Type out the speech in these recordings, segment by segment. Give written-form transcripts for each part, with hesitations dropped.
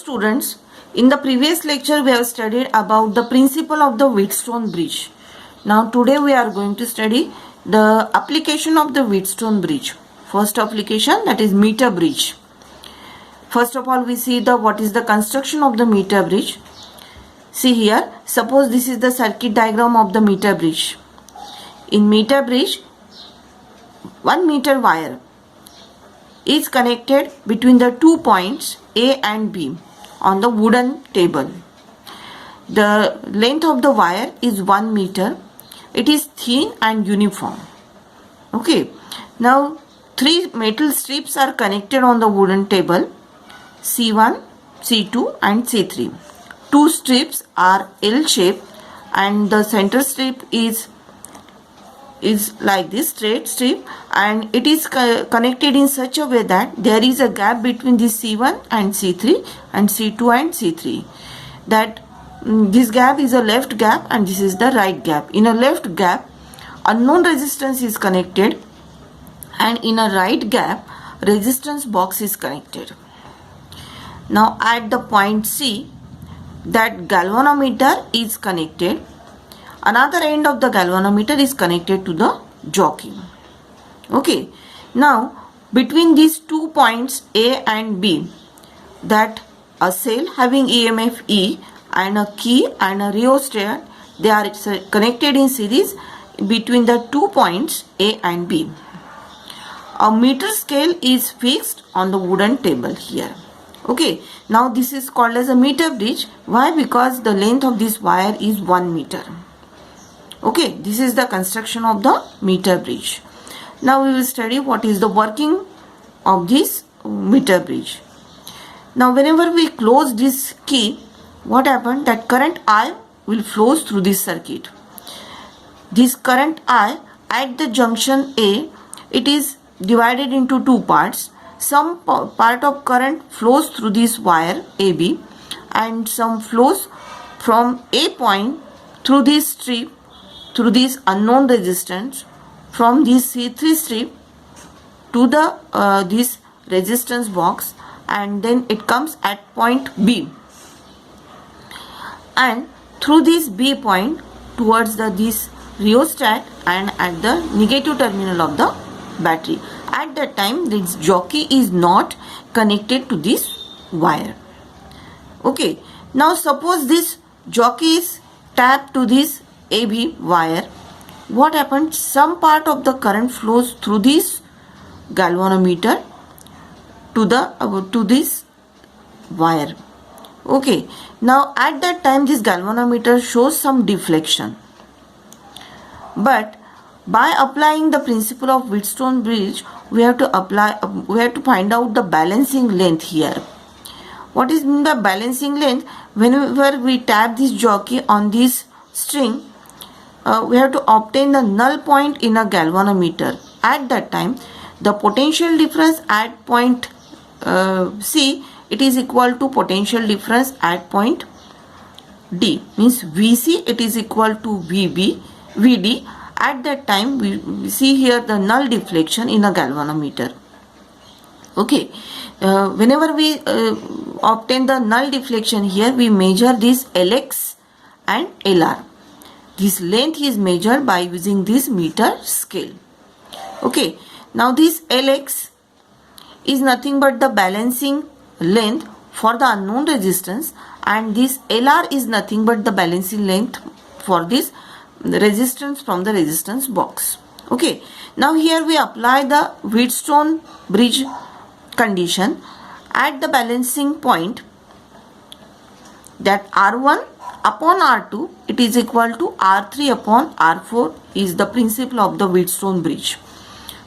students, in the previous lecture we have studied about the principle of the Wheatstone bridge. Now today we are going to study the application of the Wheatstone bridge. First application, that is meter bridge. First of all, we see what is the construction of the meter bridge. See here, suppose this is the circuit diagram of the meter bridge. In meter bridge, 1 meter wire is connected between the 2 points A and B on the wooden table. The length of the wire is 1 meter. It is thin and uniform. Okay. Now 3 metal strips are connected on the wooden table, C1, C2 and C3. 2 strips are L-shaped and the center strip is like this straight strip, and it is connected in such a way that there is a gap between this C1 and C3 and C2 and C3. That this gap is a left gap and this is the right gap. In a left gap, unknown resistance is connected, and in a right gap, resistance box is connected. Now at the point C, that galvanometer is connected. Another end of the galvanometer is connected to the jockey. Okay. Now between these 2 points A and B, that a cell having EMF E and a key and a rheostat, they are connected in series between the 2 points A and B. A meter scale is fixed on the wooden table here. Okay. Now this is called as a meter bridge. Why? Because the length of this wire is 1 meter. Okay, this is the construction of the meter bridge. Now we will study what is the working of this meter bridge. Now whenever we close this key, what happened? That current I will flows through this circuit. This current I at the junction A, it is divided into 2 parts. Some part of current flows through this wire AB and some flows from A point through this strip, through this unknown resistance, from this C3 strip to the this resistance box, and then it comes at point B, and through this B point towards this rheostat and at the negative terminal of the battery. At that time this jockey is not connected to this wire. Okay. Now suppose this jockey is tapped to this AB wire. What happens? Some part of the current flows through this galvanometer to this wire. Okay. Now at that time this galvanometer shows some deflection. But by applying the principle of Wheatstone bridge, we have to find out the balancing length here. What is the balancing length? Whenever we tap this jockey on this string, we have to obtain the null point in a galvanometer. At that time, the potential difference at point C, it is equal to potential difference at point D. Means VC, it is equal to VD. At that time, we see here the null deflection in a galvanometer. Okay. Whenever we obtain the null deflection here, we measure this Lx and Lr. This length is measured by using this meter scale. Okay. Now this Lx is nothing but the balancing length for the unknown resistance, and this Lr is nothing but the balancing length for this resistance from the resistance box. Okay. Now here we apply the Wheatstone bridge condition at the balancing point, that R1 upon R2, it is equal to R3 upon R4 is the principle of the Wheatstone bridge.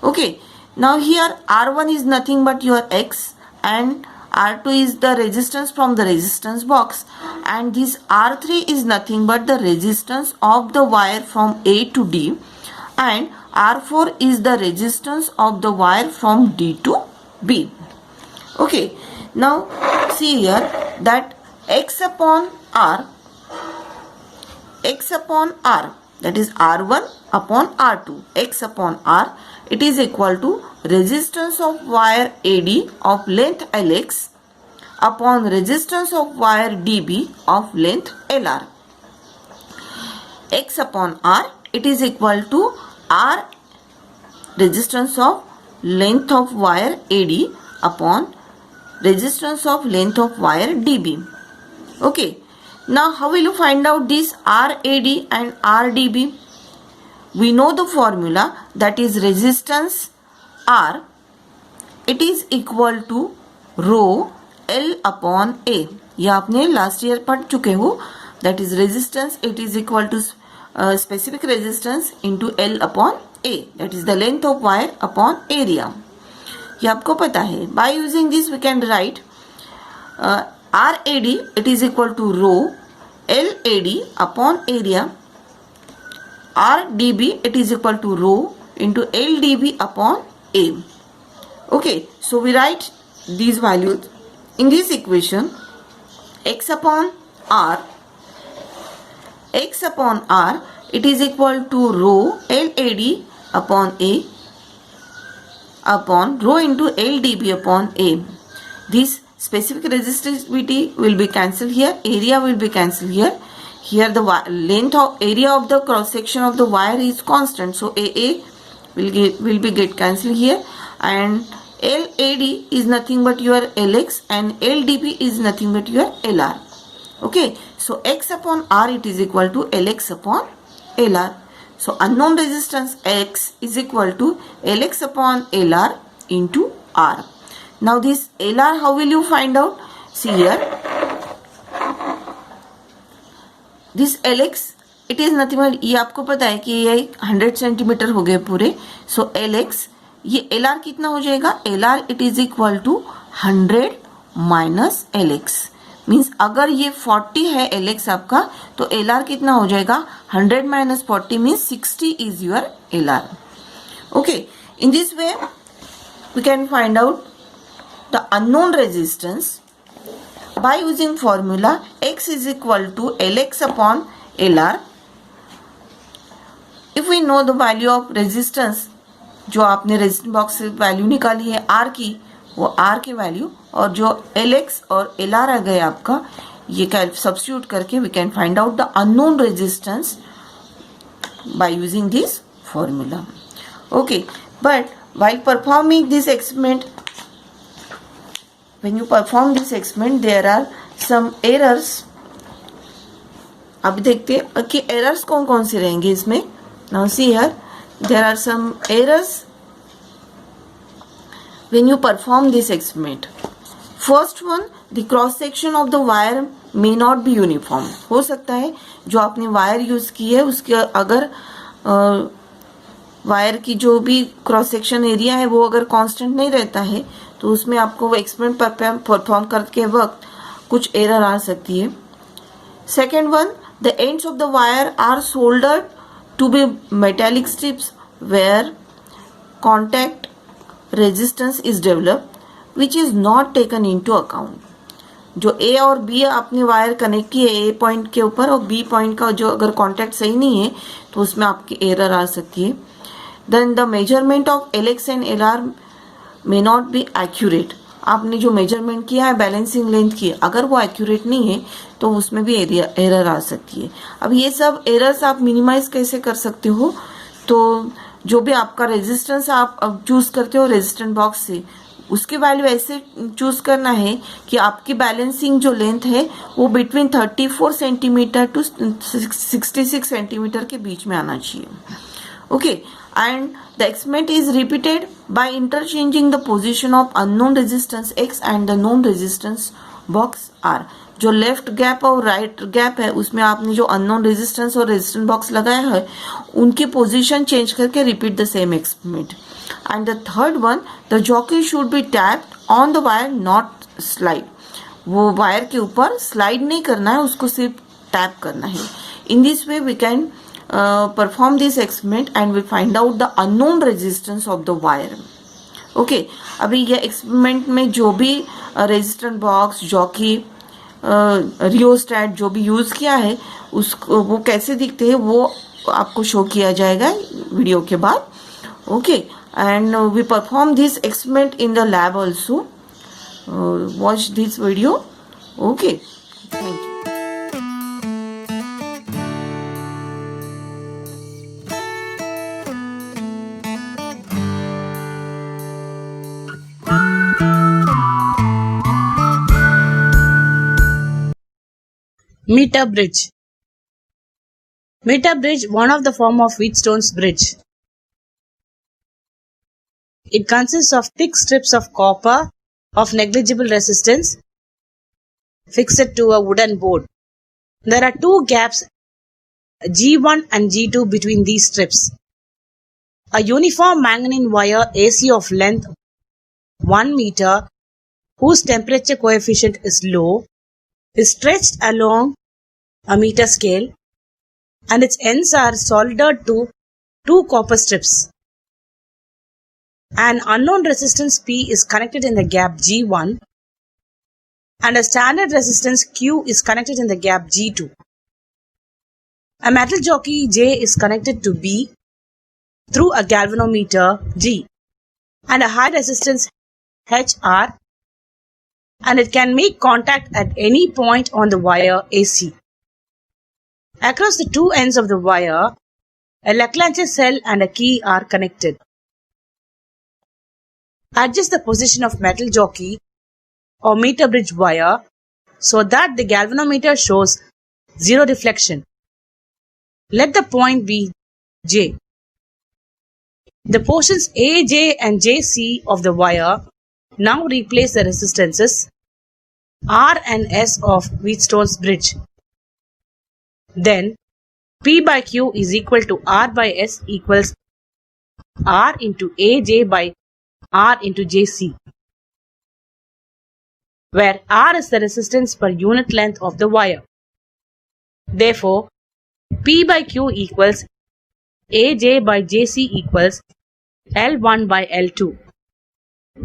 Okay. Now here R1 is nothing but your X and R2 is the resistance from the resistance box, and this R3 is nothing but the resistance of the wire from A to D, and R4 is the resistance of the wire from D to B. Okay. Now see here that X upon R, that is R1 upon R2, X upon R, it is equal to resistance of wire AD of length Lx upon resistance of wire dB of length LR. X upon R, it is equal to R resistance of length of wire AD upon resistance of length of wire dB. Okay, now how will you find out this RAD and RDB? We know the formula, that is resistance R, it is equal to rho L upon A. ये आपने last year पढ़ चुके हो. That is resistance, it is equal to specific resistance into L upon A. That is the length of wire upon area. ये आपको पता है. By using this we can write RAD, it is equal to rho LAD upon area. RDB, it is equal to rho into LDB upon A. Okay, so we write these values in this equation. X upon R, it is equal to rho LAD upon A upon rho into LDB upon A. This specific resistivity will be cancelled here, area will be cancelled here. Here the length of area of the cross section of the wire is constant, so AA will be get cancelled here, and LAD is nothing but your LX and LDB is nothing but your LR. Okay, so X upon R, it is equal to LX upon LR. So unknown resistance X is equal to LX upon LR into R. Now this LR, how will you find out? See here, this LX, it is nothing but, ये आपको पता है कि ये 100 centimetre हो गए पूरे. सो LX, ये LR कितना हो जाएगा? LR it is equal to 100 minus LX. Means अगर ये 40 है LX आपका, तो LR कितना हो जाएगा? 100 minus 40 means 60 is your LR. Okay, in this way we can find out the unknown resistance by using formula X is equal to LX upon LR. If we know the value of resistance, जो आपने resistance box से value निकाली है R की, वो R की value, और जो LX और LR आ गए आपका, ये सब्स्टिट्यूट करके we can find out the unknown resistance by using this formula. Okay, but while performing this experiment, when you perform this experiment, there are some errors. अब देखते हैं कि errors कौन कौन से रहेंगे इसमें. Now see here, there are some errors when you perform this experiment. First one, the cross section of the wire may not be uniform. हो सकता है जो आपने वायर यूज की है उसके अगर वायर की जो भी क्रॉस सेक्शन एरिया है वो अगर कांस्टेंट नहीं रहता है, तो उसमें आपको वो एक्सपेरिमेंट परफॉर्म करते वक्त कुछ एरर आ सकती है. Second one, the ends of the wire are soldered to be metallic strips where contact resistance is developed which is not taken into account. जो ए और बी आपने वायर कनेक्ट की है ए पॉइंट के ऊपर, और बी पॉइंट का जो अगर कॉन्टैक्ट सही नहीं है तो उसमें आपकी एरर आ सकती है. Then the measurement of LX and LR may not be accurate. आपने जो मेजरमेंट किया है बैलेंसिंग लेंथ की, अगर वो एक्यूरेट नहीं है तो उसमें भी एरर आ सकती है. अब ये सब एरर्स आप मिनिमाइज कैसे कर सकते हो? तो जो भी आपका रेजिस्टेंस आप अब चूज करते हो रेजिस्टेंस बॉक्स से, उसकी वैल्यू ऐसे चूज करना है कि आपकी बैलेंसिंग जो लेंथ है वो बिटवीन 34 सेंटीमीटर टू 66 सेंटीमीटर के बीच में आना चाहिए. Okay, and the experiment is repeated by interchanging the position of unknown resistance X and the known resistance box R. जो लेफ्ट गैप और राइट गैप है उसमें आपने जो अननोन रेजिस्टेंस और रेजिस्टेंस बॉक्स लगाया है उनकी पोजीशन चेंज करके repeat the same experiment. And the third one, the jockey should be tapped on the wire not slide. वो वायर के ऊपर स्लाइड नहीं करना है, उसको सिर्फ टैप करना है. In this way we can perform this experiment and we find out the unknown resistance of the wire. Okay, अभी ये एक्सपेरिमेंट में जो भी रेजिस्टेंस बॉक्स, जॉकी, रियोस्टैट जो भी यूज किया है उसको वो कैसे दिखते हैं वो आपको शो किया जाएगा वीडियो के बाद. Okay, and we perform this experiment in the lab also. watch this video. Okay, thank you. Meter bridge. Meter bridge, one of the form of Wheatstone's bridge. It consists of thick strips of copper of negligible resistance fixed to a wooden board. There are two gaps G1 and G2 between these strips. A uniform manganese wire AC of length 1 meter, whose temperature coefficient is low, is stretched along a meter scale, and its ends are soldered to two copper strips. An unknown resistance P is connected in the gap G1, and a standard resistance Q is connected in the gap G2. A metal jockey J is connected to B through a galvanometer G and a high resistance HR, and it can make contact at any point on the wire AC. Across the two ends of the wire, a Leclanché cell and a key are connected. Adjust the position of metal jockey or meter bridge wire so that the galvanometer shows zero deflection. Let the point be J. The portions AJ and JC of the wire now replace the resistances R and S of Wheatstone's bridge. Then P by Q is equal to R by S equals R into AJ by R into JC, where R is the resistance per unit length of the wire. Therefore, P by Q equals AJ by JC equals L1 by L2,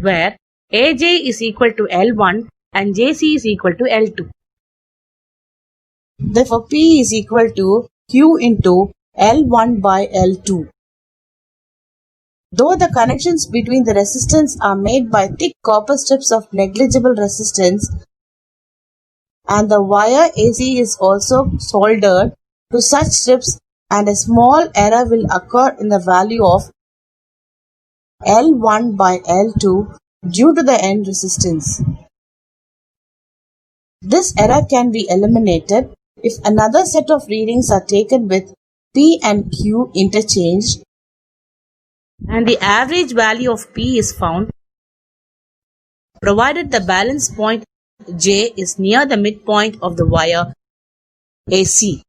where AJ is equal to L1 and JC is equal to L2. Therefore, P is equal to Q into L1 by L2. Though the connections between the resistance are made by thick copper strips of negligible resistance, and the wire AC is also soldered to such strips, and a small error will occur in the value of L1 by L2 due to the end resistance. This error can be eliminated if another set of readings are taken with P and Q interchanged and the average value of P is found, provided the balance point J is near the midpoint of the wire AC.